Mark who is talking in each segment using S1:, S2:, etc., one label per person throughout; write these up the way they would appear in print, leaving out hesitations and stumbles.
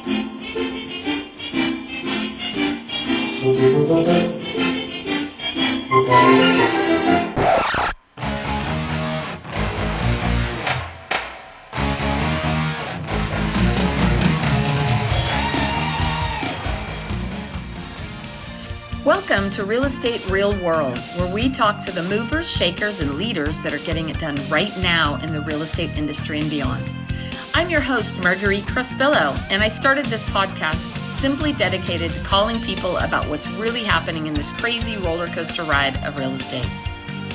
S1: Welcome to Real Estate Real World, where we talk to the movers, shakers, and leaders that are getting it done right now in the real estate industry and beyond. I'm your host, Marguerite Crespillo, and I started this podcast simply dedicated to calling people about what's really happening in this crazy roller coaster ride of real estate.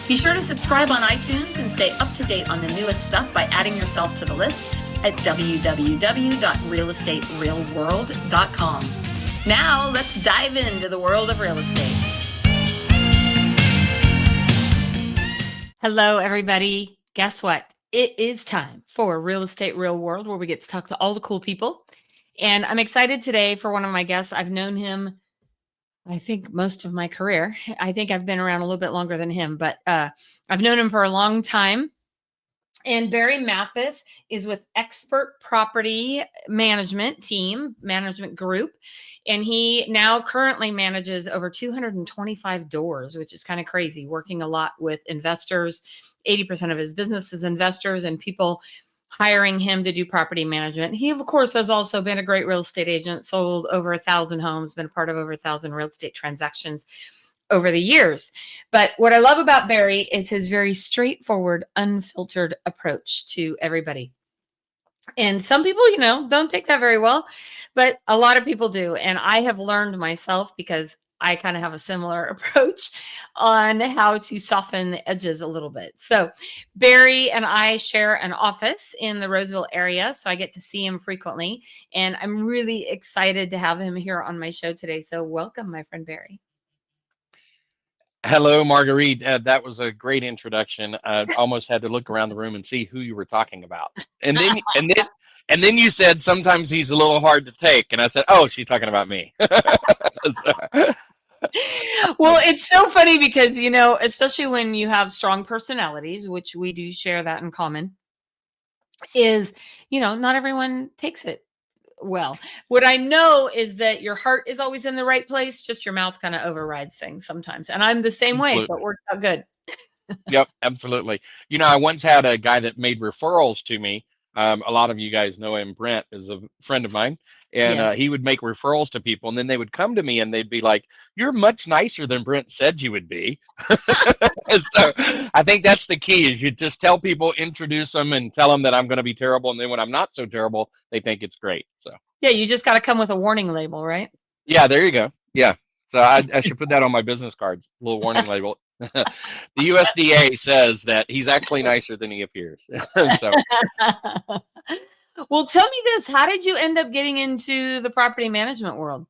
S1: Be sure to subscribe on iTunes and stay up to date on the newest stuff by adding yourself to the list at www.realestaterealworld.com. Now, let's dive into the world of real estate. Hello, everybody. Guess what? It is time for Real Estate Real World, where we get to talk to all the cool people. And I'm excited today for one of my guests. I've known him, I think, most of my career. I think I've been around a little bit longer than him, but I've known him for a long time. And Barry Mathis is with Expert Property Management Group. And he now currently manages over 225 doors, which is kind of crazy, working a lot with investors. 80% of his business is investors and people hiring him to do property management. He, of course, has also been a great real estate agent, sold over 1,000 homes, been a part of over 1,000 real estate transactions over the years. But what I love about Barry is his very straightforward, unfiltered approach to everybody. And some people, don't take that very well, but a lot of people do. And I have learned myself, because I kind of have a similar approach on how to soften the edges a little bit. So Barry and I share an office in the Roseville area, so I get to see him frequently. And I'm really excited to have him here on my show today. So welcome, my friend Barry.
S2: Hello, Marguerite. That was a great introduction. I almost had to look around the room and see who you were talking about. And then you said sometimes he's a little hard to take, and I said, "Oh, she's talking about me."
S1: Well, it's so funny because, especially when you have strong personalities, which we do share that in common, is, not everyone takes it well. What I know is that your heart is always in the right place, just your mouth kind of overrides things sometimes. And I'm the same way, so it works out good.
S2: Yep, absolutely. I once had a guy that made referrals to me. A lot of you guys know him. Brent is a friend of mine, and
S1: Yes.
S2: he would make referrals to people, and then they would come to me and they'd be like, "You're much nicer than Brent said you would be." And so I think that's the key, is you just tell people, introduce them, and tell them that I'm going to be terrible, and then when I'm not so terrible, they think it's great. So
S1: yeah, you just got to come with a warning label, right?
S2: yeah, there you go. Yeah. So I should put that on my business cards, a little warning label. The USDA says that he's actually nicer than he appears. So,
S1: well, tell me this. How did you end up getting into the property management world?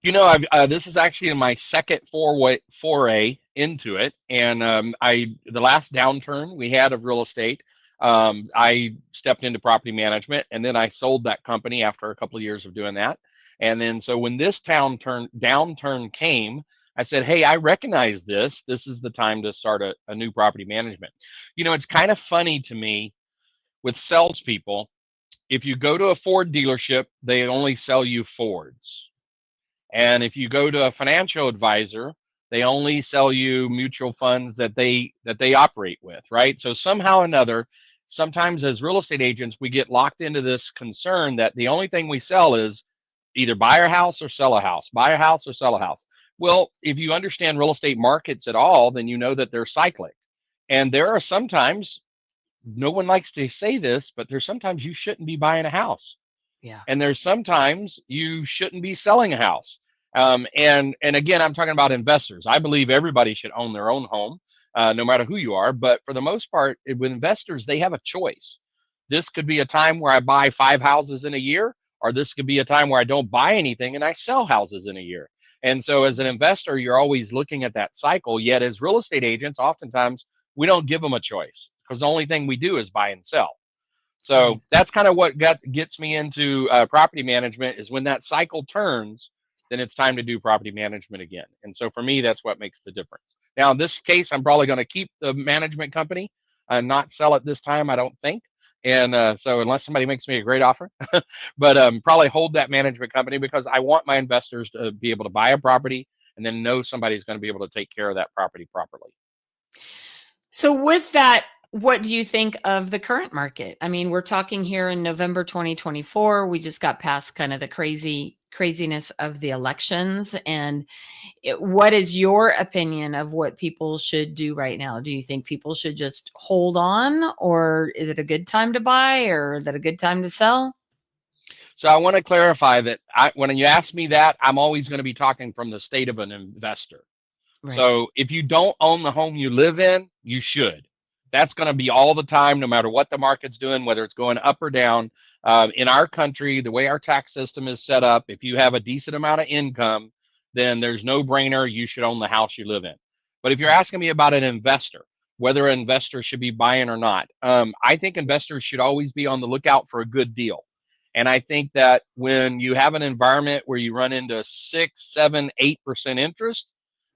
S2: This is actually my second foray into it. And the last downturn we had of real estate, I stepped into property management, and then I sold that company after a couple of years of doing that. And then so when this downturn came, I said, "Hey, I recognize this. This is the time to start a new property management." It's kind of funny to me with salespeople. If you go to a Ford dealership, they only sell you Fords. And if you go to a financial advisor, they only sell you mutual funds that they operate with, right? So somehow or another, sometimes as real estate agents, we get locked into this concern that the only thing we sell is either buy a house or sell a house, buy a house or sell a house. Well, if you understand real estate markets at all, then you know that they're cyclic. And there are sometimes, no one likes to say this, but there's sometimes you shouldn't be buying a house.
S1: Yeah.
S2: And there's sometimes you shouldn't be selling a house. And again, I'm talking about investors. I believe everybody should own their own home, no matter who you are. But for the most part, with investors, they have a choice. This could be a time where I buy 5 houses in a year, or this could be a time where I don't buy anything and I sell houses in a year. And so as an investor, you're always looking at that cycle. Yet as real estate agents, oftentimes we don't give them a choice, because the only thing we do is buy and sell. So that's kind of what gets me into property management, is when that cycle turns, then it's time to do property management again. And so for me, that's what makes the difference. Now, in this case, I'm probably going to keep the management company and not sell it this time, I don't think. And so unless somebody makes me a great offer, but probably hold that management company because I want my investors to be able to buy a property and then know somebody's going to be able to take care of that property properly.
S1: So with that, what do you think of the current market? I mean, we're talking here in November 2024. We just got past kind of the craziness of the elections. And what is your opinion of what people should do right now? Do you think people should just hold on, or is it a good time to buy, or is it a good time to sell?
S2: So I want to clarify that when you ask me that, I'm always going to be talking from the state of an investor.
S1: Right.
S2: So if you don't own the home you live in, you should. That's going to be all the time, no matter what the market's doing, whether it's going up or down. In our country, the way our tax system is set up, if you have a decent amount of income, then there's no brainer you should own the house you live in. But if you're asking me about an investor, whether an investor should be buying or not, I think investors should always be on the lookout for a good deal. And I think that when you have an environment where you run into 6, 7, 8% interest,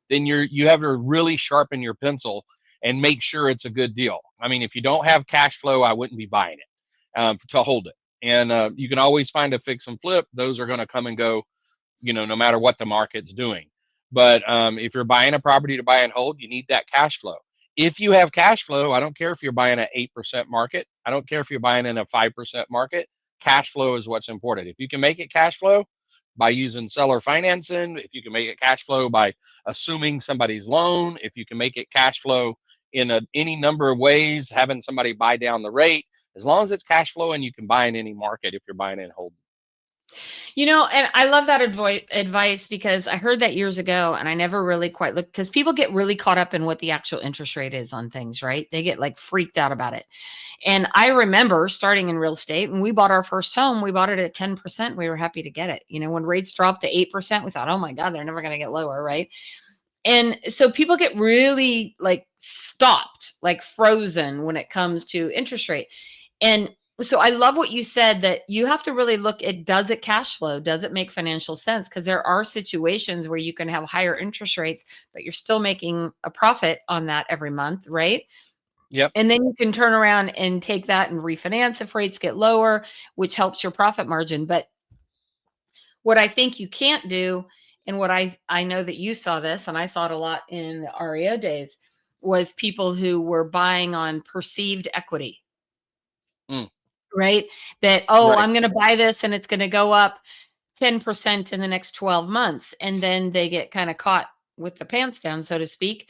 S2: then you have to really sharpen your pencil and make sure it's a good deal. I mean, if you don't have cash flow, I wouldn't be buying it to hold it. And you can always find a fix and flip. Those are going to come and go, no matter what the market's doing. But if you're buying a property to buy and hold, you need that cash flow. If you have cash flow, I don't care if you're buying an 8% market. I don't care if you're buying in a 5% market. Cash flow is what's important. If you can make it cash flow by using seller financing, if you can make it cash flow by assuming somebody's loan, if you can make it cash flow in any number of ways, having somebody buy down the rate, as long as it's cash flow and you can buy in any market if you're buying and holding.
S1: And I love that advice because I heard that years ago and I never really quite looked because people get really caught up in what the actual interest rate is on things, right? They get like freaked out about it. And I remember starting in real estate when we bought our first home, we bought it at 10%. We were happy to get it. When rates dropped to 8%, we thought, oh my God, they're never going to get lower, right? And so people get really like stopped, like frozen when it comes to interest rate. And so I love what you said that you have to really look at, does it cash flow? Does it make financial sense? Because there are situations where you can have higher interest rates, but you're still making a profit on that every month, right?
S2: Yep.
S1: And then you can turn around and take that and refinance if rates get lower, which helps your profit margin. But what I think you can't do, and what I know that you saw this, and I saw it a lot in the REO days, was people who were buying on perceived equity,
S2: Mm,
S1: right? That, oh,
S2: right.
S1: I'm going to buy this and it's going to go up 10% in the next 12 months. And then they get kind of caught with the pants down, so to speak,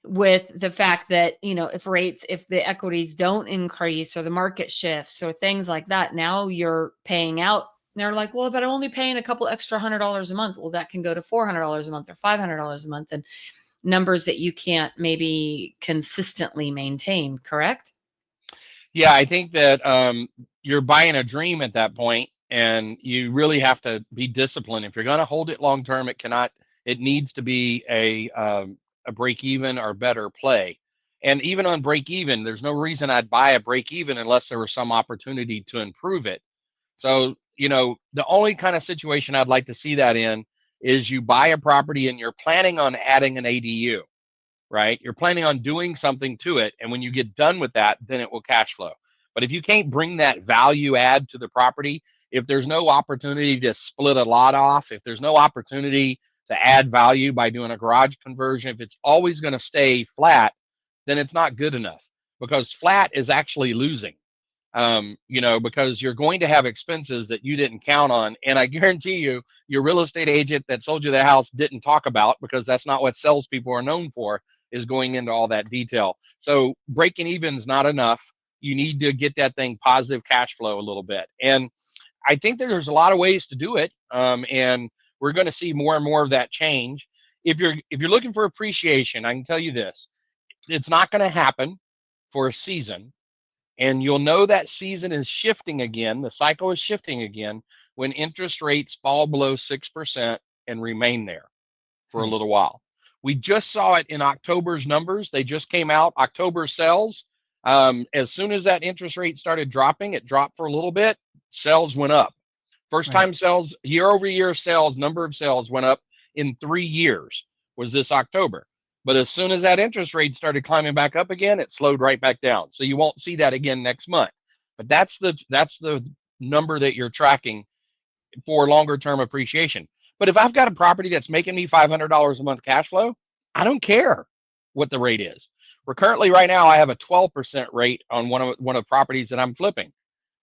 S1: with the fact that, if the equities don't increase or the market shifts or things like that, now you're paying out. They're like, well, but I'm only paying a couple extra $100 a month. Well, that can go to $400 a month or $500 a month, and numbers that you can't maybe consistently maintain, correct?
S2: Yeah, I think that you're buying a dream at that point, and you really have to be disciplined. If you're going to hold it long term, it needs to be a break even or better play. And even on break even, there's no reason I'd buy a break even unless there was some opportunity to improve it. So, the only kind of situation I'd like to see that in is you buy a property and you're planning on adding an ADU, right? You're planning on doing something to it. And when you get done with that, then it will cash flow. But if you can't bring that value add to the property, if there's no opportunity to split a lot off, if there's no opportunity to add value by doing a garage conversion, if it's always going to stay flat, then it's not good enough because flat is actually losing. Because you're going to have expenses that you didn't count on. And I guarantee you, your real estate agent that sold you the house didn't talk about, because that's not what salespeople are known for, is going into all that detail. So breaking even is not enough. You need to get that thing positive cash flow a little bit. And I think there's a lot of ways to do it. And we're going to see more and more of that change. If you're looking for appreciation, I can tell you this: it's not going to happen for a season, and you'll know that season is shifting again. The cycle is shifting again when interest rates fall below 6% and remain there for a
S1: Right.
S2: little while. We just saw it in October's numbers. They just came out. October sales. As soon as that interest rate started dropping, it dropped for a little bit. Sales went up. First
S1: Right.
S2: time sales, year over year sales, number of sales went up in 3 years, was this October. But as soon as that interest rate started climbing back up again, it slowed right back down. So you won't see that again next month. but that's the number that you're tracking for longer term appreciation. But if I've got a property that's making me $500 a month cash flow, I don't care what the rate is. We're currently right now I have a 12% rate on one of the properties that I'm flipping.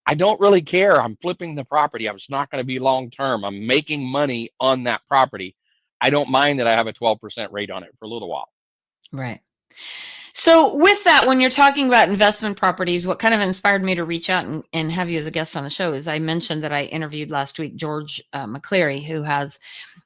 S2: I don't really care. I'm flipping the property. I'm just not going to be long term. I'm making money on that property. I don't mind that I have a 12% rate on it for a little while.
S1: Right. So with that, when you're talking about investment properties, what kind of inspired me to reach out and have you as a guest on the show is I mentioned that I interviewed last week George McCleary, who has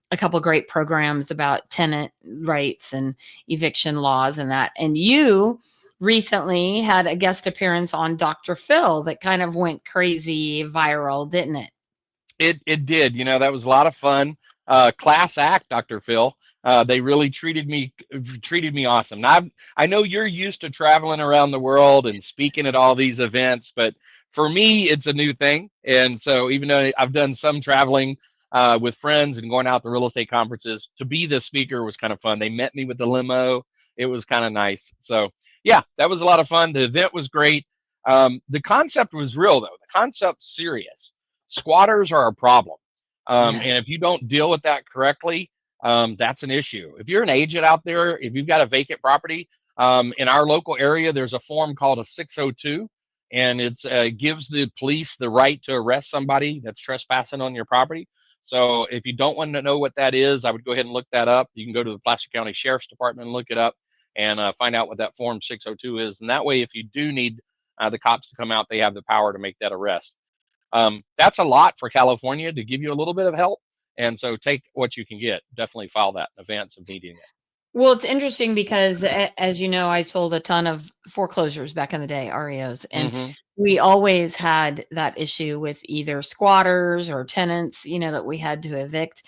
S1: a couple of great programs about tenant rights and eviction laws and that. And you recently had a guest appearance on Dr. Phil that kind of went crazy viral, didn't it?
S2: It did. That was a lot of fun. Class act, Dr. Phil. They really treated me awesome. Now I know you're used to traveling around the world and speaking at all these events, but for me it's a new thing. And so even though I've done some traveling with friends and going out to real estate conferences, to be the speaker was kind of fun. They met me with the limo. It was kind of nice. So yeah, that was a lot of fun. The event was great. The concept was real though. The concept's serious. Squatters are a problem.
S1: Yes.
S2: And if you don't deal with that correctly, that's an issue. If you're an agent out there, if you've got a vacant property, in our local area, there's a form called a 602, and it gives the police the right to arrest somebody that's trespassing on your property. So if you don't want to know what that is, I would go ahead and look that up. You can go to the Placer County Sheriff's Department and look it up and find out what that form 602 is. And that way, if you do need the cops to come out, they have the power to make that arrest. That's a lot for California to give you a little bit of help. And so take what you can get. Definitely file that in advance of needing it.
S1: Well, it's interesting because, as you know, I sold a ton of foreclosures back in the day, REOs, and
S2: Mm-hmm.
S1: we always had that issue with either squatters or tenants, that we had to evict.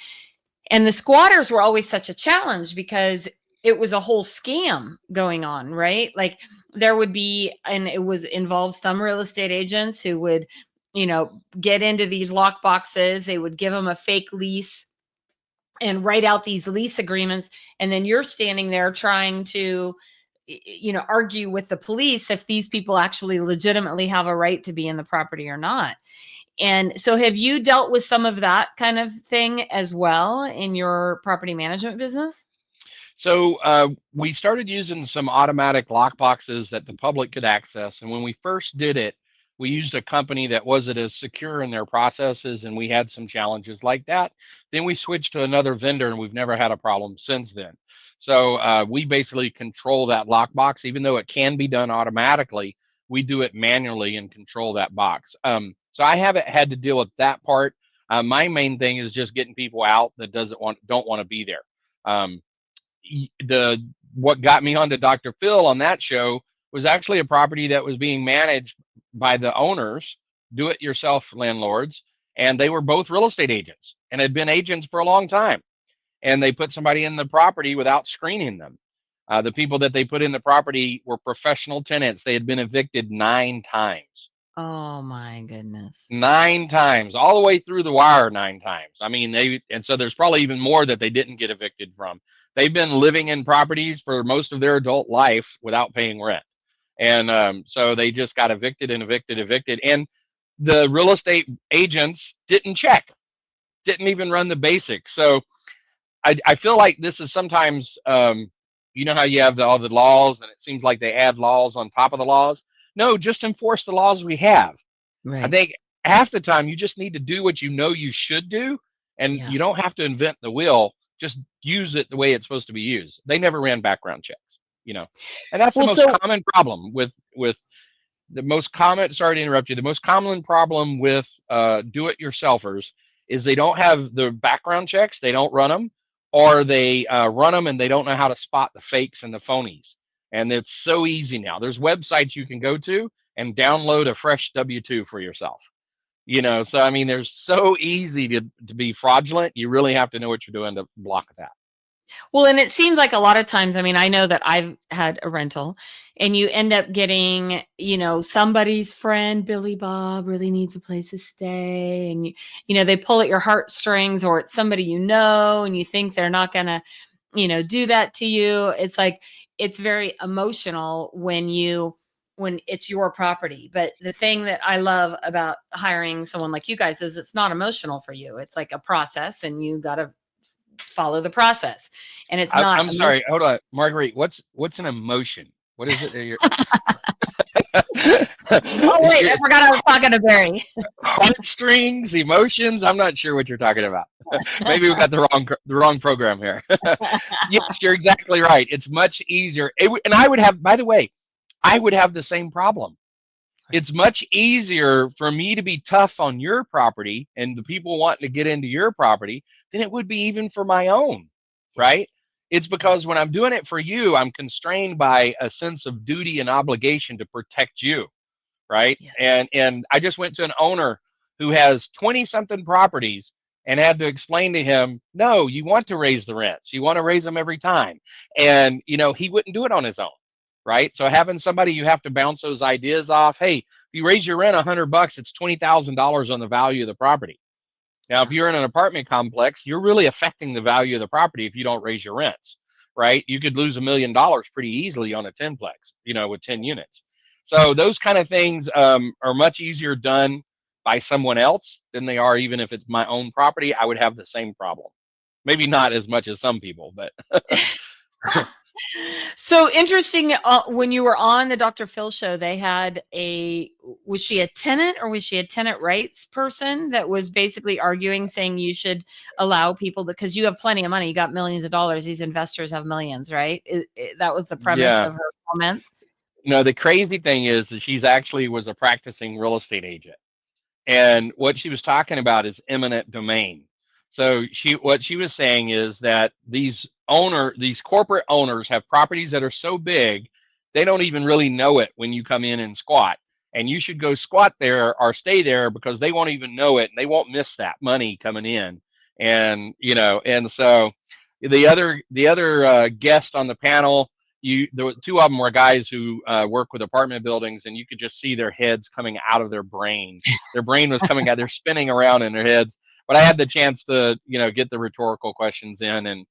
S1: And the squatters were always such a challenge because it was a whole scam going on, right? Like there would be, and it was involved some real estate agents who would, get into these lock boxes. They would give them a fake lease and write out these lease agreements. And then you're standing there trying to, argue with the police if these people actually legitimately have a right to be in the property or not. And so have you dealt with some of that kind of thing as well in your property management business?
S2: So we started using some automatic lock boxes that the public could access. And when we first did it, we used a company that wasn't as secure in their processes, and we had some challenges like that. Then we switched to another vendor, and we've never had a problem since then. So we basically control that lockbox, even though it can be done automatically. We do it manually and control that box. So I haven't had to deal with that part. My main thing is just getting people out that don't want to be there. Um, the what got me onto Dr. Phil on that show was actually a property that was being managed by the owners, do it yourself landlords, and they were both real estate agents and had been agents for a long time. And they put somebody in the property without screening them. The people that they put in the property were professional tenants. They had been evicted 9 times.
S1: Oh my goodness.
S2: 9 times, all the way through the wire, 9 times. I mean, and so there's probably even more that they didn't get evicted from. They've been living in properties for most of their adult life without paying rent. And so they just got evicted and evicted, evicted. And the real estate agents didn't check, didn't even run the basics. So I feel like this is sometimes, you know how you have all the laws and it seems like they add laws on top of the laws. No, just enforce the laws we have. I
S1: Right.
S2: think half the time you just need to do what you know you should do, and
S1: Yeah.
S2: you don't have to invent the wheel. Just use it the way it's supposed to be used. They never ran background checks. And that's the
S1: Well,
S2: most
S1: so
S2: common problem with the most common. Sorry to interrupt you. The most common problem with do-it-yourselfers is they don't have the background checks. They don't run them, or they run them and they don't know how to spot the fakes and the phonies. And it's so easy now. There's websites you can go to and download a fresh W-2 for yourself. So I mean, there's so easy to be fraudulent. You really have to know what you're doing to block that.
S1: Well, and it seems like a lot of times, I mean, I know that I've had a rental and you end up getting, somebody's friend, Billy Bob, really needs a place to stay. And, they pull at your heartstrings, or it's somebody and you think they're not going to, do that to you. It's like, it's very emotional when you when it's your property. But the thing that I love about hiring someone like you guys is it's not emotional for you. It's like a process, and you got to follow the process. And it's not
S2: I'm
S1: emotional.
S2: sorry. Hold on, Marguerite. What's an emotion? What is it that you're?
S1: Oh wait, I forgot I was talking to Barry.
S2: Heartstrings, emotions. I'm not sure what you're talking about. Maybe we got the wrong program here. Yes, you're exactly right. It's much easier. And I would have, by the way, I would have the same problem. It's much easier for me to be tough on your property and the people wanting to get into your property than it would be even for my own, right? It's because when I'm doing it for you, I'm constrained by a sense of duty and obligation to protect you, right?
S1: Yeah.
S2: And I just went to an owner who has 20 something properties and had to explain to him, no, you want to raise the rents. You want to raise them every time. And he wouldn't do it on his own, right? So having somebody you have to bounce those ideas off, hey, if you raise your rent $100, it's $20,000 on the value of the property. Now, if you're in an apartment complex, you're really affecting the value of the property if you don't raise your rents, right? You could lose $1 million pretty easily on a 10-plex, with 10 units. So those kind of things are much easier done by someone else than they are even if it's my own property. I would have the same problem. Maybe not as much as some people, but
S1: So interesting. When you were on the Dr. Phil show, they had was she a tenant or was she a tenant rights person that was basically arguing, saying you should allow people because you have plenty of money, you got millions of dollars. These investors have millions, right? That was the premise
S2: yeah.
S1: of her comments.
S2: No, the crazy thing is that she's actually was a practicing real estate agent. And what she was talking about is eminent domain. So what she was saying is that these corporate owners have properties that are so big, they don't even really know it when you come in and squat. And you should go squat there or stay there because they won't even know it and they won't miss that money coming in. And so the other guest on the panel, the two of them were guys who work with apartment buildings, and you could just see their heads coming out of their brain. Their brain was coming out, they're spinning around in their heads. But I had the chance to, get the rhetorical questions in and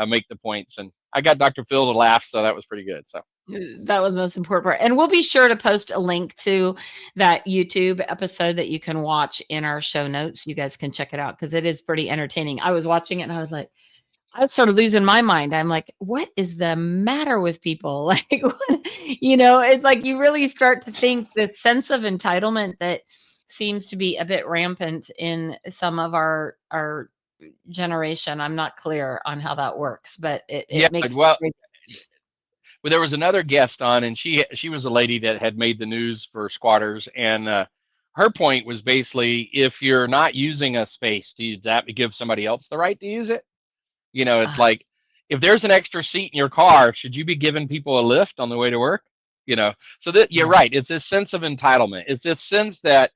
S2: make the points. And I got Dr. Phil to laugh, so that was pretty good. So
S1: That was the most important part. And we'll be sure to post a link to that YouTube episode that you can watch in our show notes. You guys can check it out because it is pretty entertaining. I was watching it and I was like, I started losing my mind. I'm like, what is the matter with people? Like, it's like you really start to think this sense of entitlement that seems to be a bit rampant in some of our generation. I'm not clear on how that works, but
S2: yeah,
S1: it makes
S2: well, there was another guest on, and she was a lady that had made the news for squatters, and her point was basically, if you're not using a space, do that give somebody else the right to use it? It's like, if there's an extra seat in your car, should you be giving people a lift on the way to work? So that you're right. It's this sense of entitlement. It's this sense that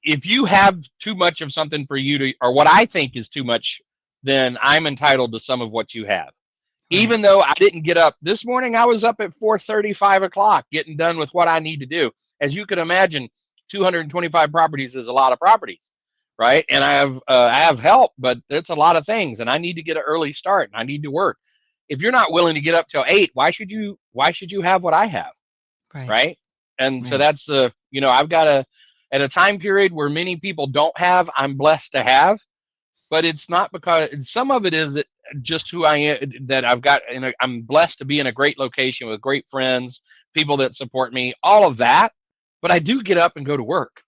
S2: if you have too much of something for you to, or what I think is too much, then I'm entitled to some of what you have. Even though I didn't get up this morning, I was up at 4:30, 5 o'clock, getting done with what I need to do. As you can imagine, 225 properties is a lot of properties, right? And I have help, but it's a lot of things, and I need to get an early start, and I need to work. If you're not willing to get up till 8, why should you have what I have, right? And so that's I've got at a time period where many people don't have, I'm blessed to have, but it's not because some of it is just who I am, that I've got, and I'm blessed to be in a great location with great friends, people that support me, all of that. But I do get up and go to work,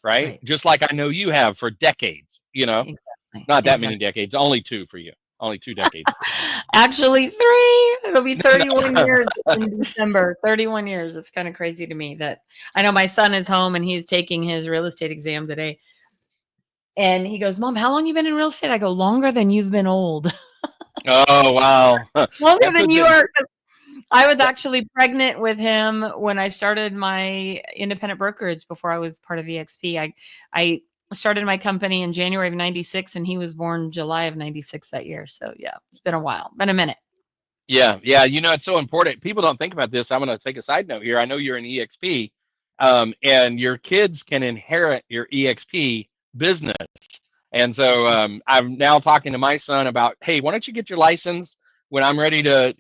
S2: right? Just like I know you have for decades,
S1: Exactly.
S2: not that many decades, only 2 for you, only 2 decades.
S1: Actually, 3. It'll be 31 years in December. 31 years. It's kind of crazy to me that I know my son is home and he's taking his real estate exam today. And he goes, Mom, how long you been in real estate? I go, longer than you've been old.
S2: Oh, wow.
S1: Longer than you are. I was actually pregnant with him when I started my independent brokerage before I was part of EXP. I started my company in January of 96 and he was born July of 96 that year. So yeah, it's been a while, been a minute.
S2: Yeah. It's so important. People don't think about this. I'm going to take a side note here. I know you're an EXP, and your kids can inherit your EXP business. And so I'm now talking to my son about, hey, why don't you get your license? when I'm ready to,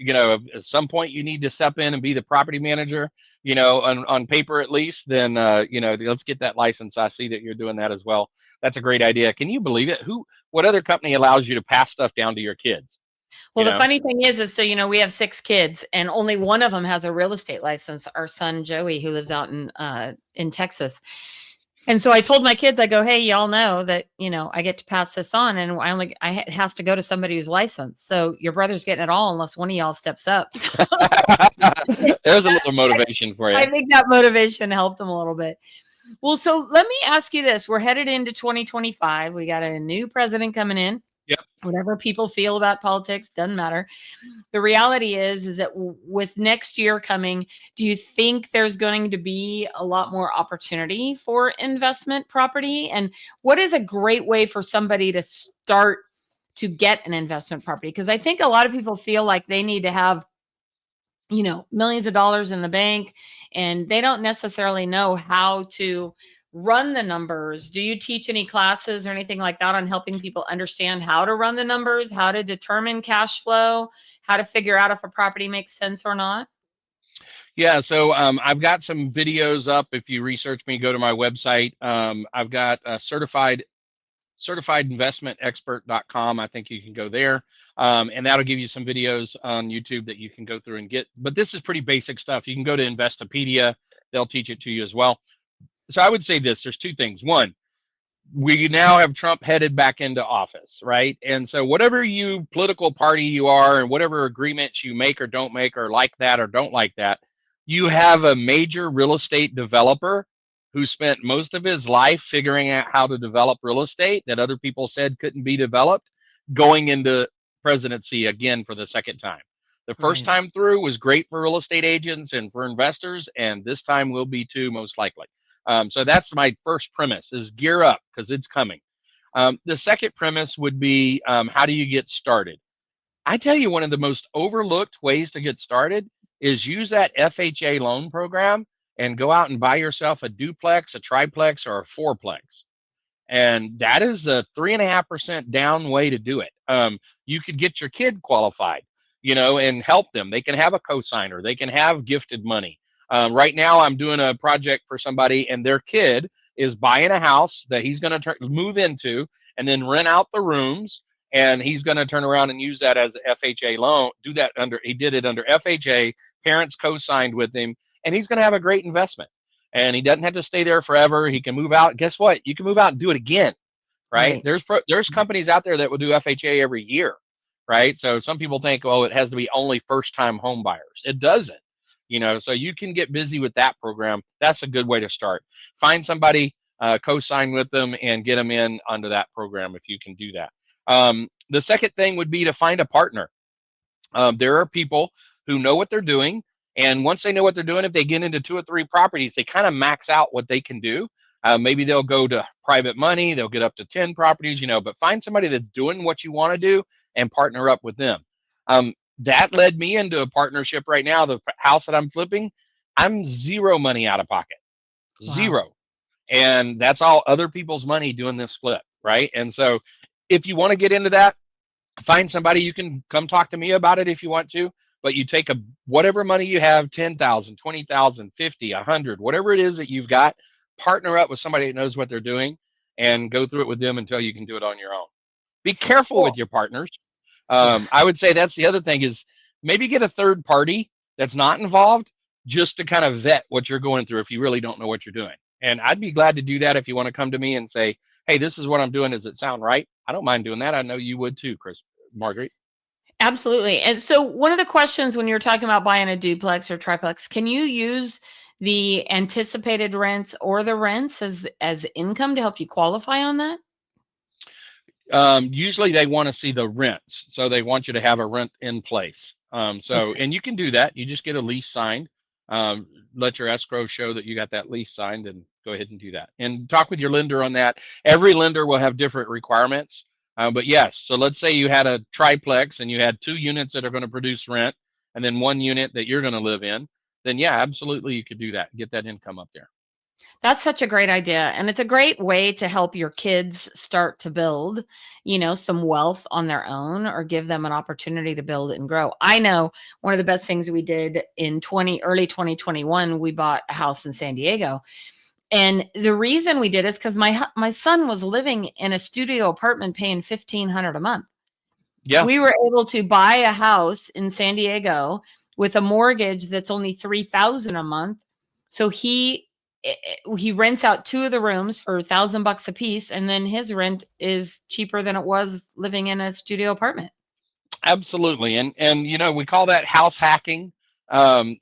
S2: at some point you need to step in and be the property manager, on paper at least, then, let's get that license. I see that you're doing that as well. That's a great idea. Can you believe it? What other company allows you to pass stuff down to your kids?
S1: Well,
S2: You
S1: the
S2: know?
S1: funny thing is so, we have 6 kids and only one of them has a real estate license, our son, Joey, who lives out in Texas. And so I told my kids, I go, hey, y'all know that, I get to pass this on and it has to go to somebody who's licensed. So your brother's getting it all unless one of y'all steps up.
S2: There's a little motivation for you.
S1: I think that motivation helped them a little bit. Well, so let me ask you this. We're headed into 2025. We got a new president coming in.
S2: Yep.
S1: Whatever people feel about politics doesn't matter. The reality is that with next year coming, do you think there's going to be a lot more opportunity for investment property? And what is a great way for somebody to start to get an investment property? Because I think a lot of people feel like they need to have millions of dollars in the bank, and they don't necessarily know how to run the numbers. Do you teach any classes or anything like that on helping people understand how to run the numbers, how to determine cash flow, how to figure out if a property makes sense or not?
S2: Yeah, so I've got some videos up. If you research me, go to my website. I've got certifiedinvestmentexpert.com. I think you can go there. And that'll give you some videos on YouTube that you can go through and get. But this is pretty basic stuff. You can go to Investopedia. They'll teach it to you as well. So I would say this, there's two things. One, we now have Trump headed back into office, right? And so whatever political party you are and whatever agreements you make or don't make or like that or don't like that, you have a major real estate developer who spent most of his life figuring out how to develop real estate that other people said couldn't be developed, going into presidency again for the second time. The first
S1: Right.
S2: time through was great for real estate agents and for investors, and this time will be too, most likely. So that's my first premise: is gear up because it's coming. The second premise would be, how do you get started? I tell you, one of the most overlooked ways to get started is use that FHA loan program and go out and buy yourself a duplex, a triplex, or a fourplex. And that is a 3.5% down way to do it. You could get your kid qualified, and help them. They can have a cosigner. They can have gifted money. Right now, I'm doing a project for somebody, and their kid is buying a house that he's going to move into, and then rent out the rooms. And he's going to turn around and use that as an FHA loan. He did it under FHA. Parents co-signed with him, and he's going to have a great investment. And he doesn't have to stay there forever. He can move out. Guess what? You can move out and do it again, right?
S1: Right.
S2: There's companies out there that will do FHA every year, right? So some people think, well, it has to be only first-time home buyers. It doesn't. So you can get busy with that program. That's a good way to start. Find somebody, co-sign with them, and get them in onto that program if you can do that. The second thing would be to find a partner. There are people who know what they're doing, and once they know what they're doing, if they get into 2 or 3 properties, they kind of max out what they can do. Maybe they'll go to private money, they'll get up to 10 properties, but find somebody that's doing what you want to do and partner up with them. That led me into a partnership right now. The house that I'm flipping, I'm zero money out of pocket,
S1: Wow.
S2: zero. And that's all other people's money doing this flip, right? And so if you want to get into that, find somebody. You can come talk to me about it if you want to, but you take whatever money you have, 10,000, 20,000, 50, 100, whatever it is that you've got, partner up with somebody that knows what they're doing and go through it with them until you can do it on your own. Be careful with
S1: Well,
S2: your partners.
S1: yeah.
S2: I would say that's the other thing, is maybe get a third party that's not involved, just to kind of vet what you're going through if you really don't know what you're doing. And I'd be glad to do that if you want to come to me and say, hey, this is what I'm doing. Does it sound right? I don't mind doing that. I know you would too, Marguerite.
S1: Absolutely. And so one of the questions when you're talking about buying a duplex or triplex, can you use the anticipated rents or the rents as income to help you qualify on that?
S2: Usually they want to see the rents, so they want you to have a rent in place.
S1: Okay.
S2: And you can do that. You just get a lease signed. Let your escrow show that you got that lease signed, and go ahead and do that. And talk with your lender on that. Every lender will have different requirements. But yes, so let's say you had a triplex and you had 2 units that are going to produce rent, and then 1 unit that you're going to live in. Then yeah, absolutely, you could do that. Get that income up there.
S1: That's such a great idea. And it's a great way to help your kids start to build, some wealth on their own or give them an opportunity to build and grow. I know one of the best things we did in early 2021, we bought a house in San Diego. And the reason we did is because my son was living in a studio apartment paying 1,500 a month.
S2: Yeah,
S1: We were able to buy a house in San Diego with a mortgage that's only 3,000 a month. So he rents out two of the rooms for $1,000 a piece, and then his rent is cheaper than it was living in a studio apartment.
S2: absolutely. And we call that house hacking. House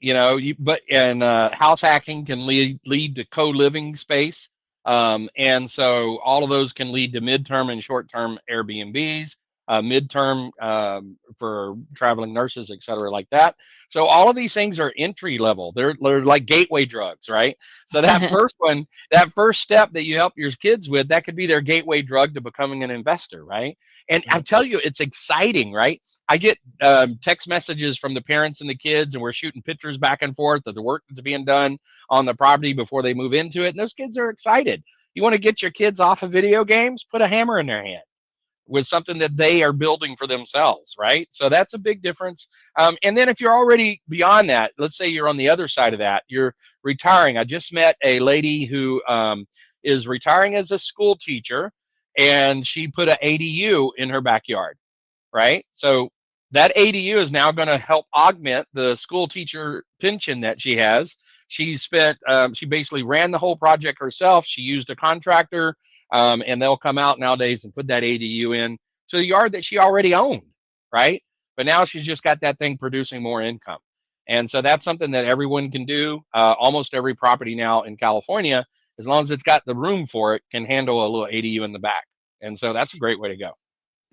S2: hacking can lead to co-living space. And so all of those can lead to midterm and short-term Airbnbs, midterm for traveling nurses, et cetera, like that. So all of these things are entry level. They're like gateway drugs, right? So that first one, that first step that you help your kids with, that could be their gateway drug to becoming an investor, right? And I tell you, it's exciting, right? I get text messages from the parents and the kids, and we're shooting pictures back and forth of the work that's being done on the property before they move into it. And those kids are excited. You want to get your kids off of video games? Put a hammer in their hand with something that they are building for themselves, right? So that's a big difference. And then if you're already beyond that, let's say you're on the other side of that, you're retiring. I just met a lady who is retiring as a school teacher, and she put an ADU in her backyard, right? So that ADU is now going to help augment the school teacher pension that she has. She basically ran the whole project herself. She used a contractor, and they'll come out nowadays and put that ADU in to the yard that she already owned, right? But now she's just got that thing producing more income. And so that's something that everyone can do. Almost every property now in California, as long as it's got the room for it, can handle a little ADU in the back. And so that's a great way to go.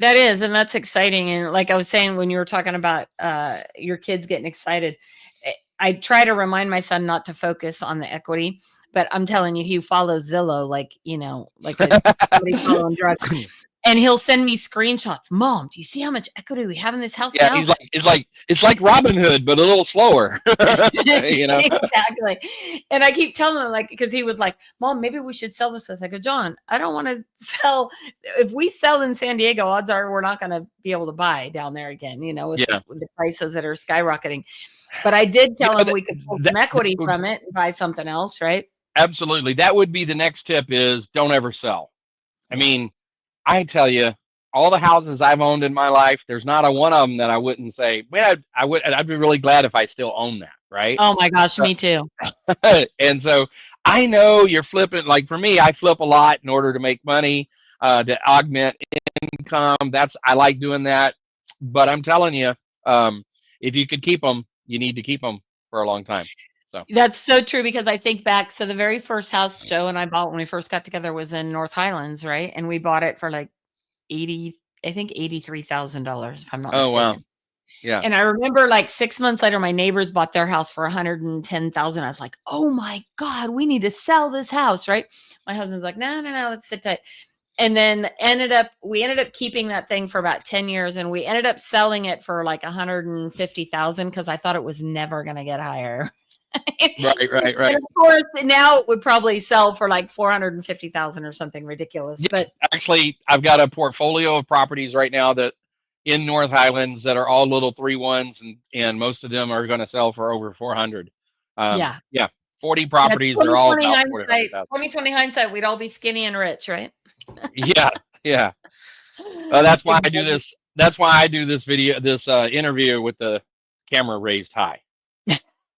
S1: That is, and that's exciting. And like I was saying, when you were talking about your kids getting excited, I try to remind my son not to focus on the equity. But I'm telling you, he follows Zillow like somebody following drugs. And he'll send me screenshots. Mom, do you see how much equity we have in this house
S2: Yeah,
S1: now?
S2: it's like Robin Hood, but a little slower.
S1: Exactly. And I keep telling him, like, because he was like, Mom, maybe we should sell this place. I go, John, I don't want to sell. If we sell in San Diego, odds are we're not going to be able to buy down there again,
S2: Yeah,
S1: with the prices that are skyrocketing. But I did tell him
S2: that,
S1: we could pull some equity
S2: would,
S1: from it and buy something else, right?
S2: absolutely. That would be the next tip: is don't ever sell. I
S1: Yeah.
S2: mean, I tell you, all the houses I've owned in my life, there's not a one of them that I wouldn't say, man, I'd be really glad if I still own that, right?
S1: Oh my gosh, me too.
S2: And so I know you're flipping. Like for me, I flip a lot in order to make money, to augment income. I like doing that. But I'm telling you, if you could keep them, you need to keep them for a long time. So,
S1: That's so true because I think back. So the very first house Joe and I bought when we first got together was in North Highlands, right? And we bought it for like 80, I think $83,000, if I'm not
S2: oh wow,
S1: mistaken.
S2: yeah,
S1: And I remember like 6 months later, my neighbors bought their house for 110,000. I was like, oh my God, we need to sell this house, right? My husband's like, no, no, no, let's sit tight. And then we ended up keeping that thing for about 10 years, and we ended up selling it for like 150,000 because I thought it was never going to get higher.
S2: right, right,
S1: And
S2: right.
S1: of course, now it would probably sell for like 450,000 or something ridiculous.
S2: Yeah,
S1: But
S2: actually, I've got a portfolio of properties right now that in North Highlands that are all little 3 1s, and most of them are going to sell for over 400.
S1: yeah,
S2: Yeah, 40
S1: yeah,
S2: properties. They're all about 400,000.
S1: 2020 hindsight, we'd all be skinny and rich, right?
S2: Yeah, yeah. That's why I do
S1: Exactly.
S2: this. That's why I do this video, this interview with the camera raised high,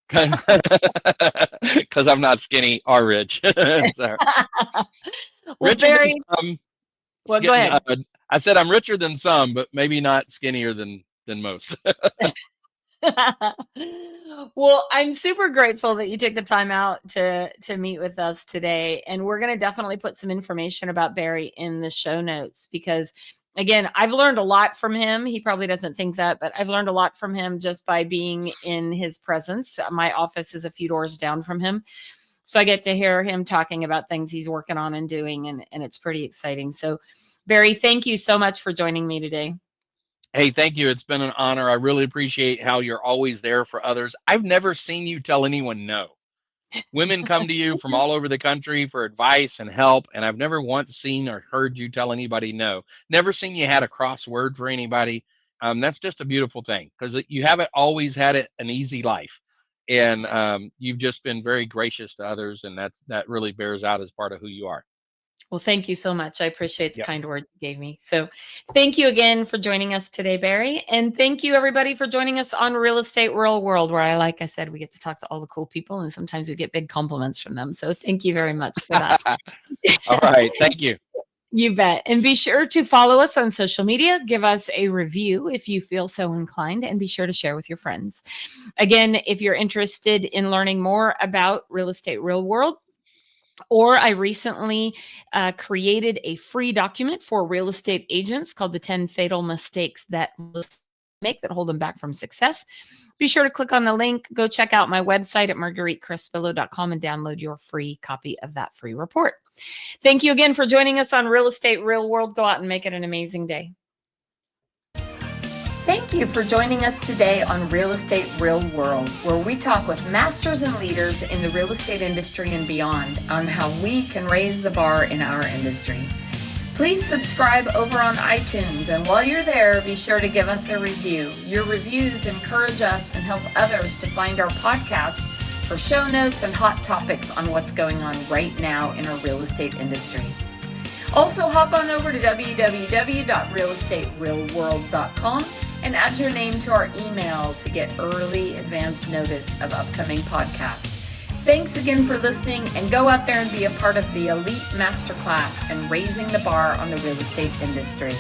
S2: because I'm not skinny or rich. So
S1: Well,
S2: richer than
S1: Barry,
S2: some.
S1: well, go ahead.
S2: I said I'm richer than some, but maybe not skinnier than most.
S1: Well, I'm super grateful that you took the time out to meet with us today, and we're going to definitely put some information about Barry in the show notes because again, I've learned a lot from him. He probably doesn't think that, but I've learned a lot from him just by being in his presence. My office is a few doors down from him. So I get to hear him talking about things he's working on and doing, and it's pretty exciting. So, Barry, thank you so much for joining me today.
S2: Hey, thank you. It's been an honor. I really appreciate how you're always there for others. I've never seen you tell anyone no. Women come to you from all over the country for advice and help, and I've never once seen or heard you tell anybody no. Never seen you had a cross word for anybody. That's just a beautiful thing because you haven't always had an easy life, and you've just been very gracious to others, and that really bears out as part of who you are.
S1: Well, thank you so much. I appreciate the
S2: Yep.
S1: kind words you gave me. So thank you again for joining us today, Barry. And thank you everybody for joining us on Real Estate Real World, where like I said, we get to talk to all the cool people and sometimes we get big compliments from them. So thank you very much for that.
S2: All right. Thank you.
S1: You bet. And be sure to follow us on social media. Give us a review if you feel so inclined, and be sure to share with your friends. Again, if you're interested in learning more about Real Estate Real World, or I recently created a free document for real estate agents called the 10 Fatal Mistakes that make that hold them back from success. Be sure to click on the link. Go check out my website at margueritecrespo.com and download your free copy of that free report. Thank you again for joining us on Real Estate Real World. Go out and make it an amazing day. Thank you for joining us today on Real Estate Real World, where we talk with masters and leaders in the real estate industry and beyond on how we can raise the bar in our industry. Please subscribe over on iTunes, and while you're there, be sure to give us a review. Your reviews encourage us and help others to find our podcast for show notes and hot topics on what's going on right now in our real estate industry. Also, hop on over to www.realestaterealworld.com and add your name to our email to get early advance notice of upcoming podcasts. Thanks again for listening, and go out there and be a part of the elite masterclass and raising the bar on the real estate industry.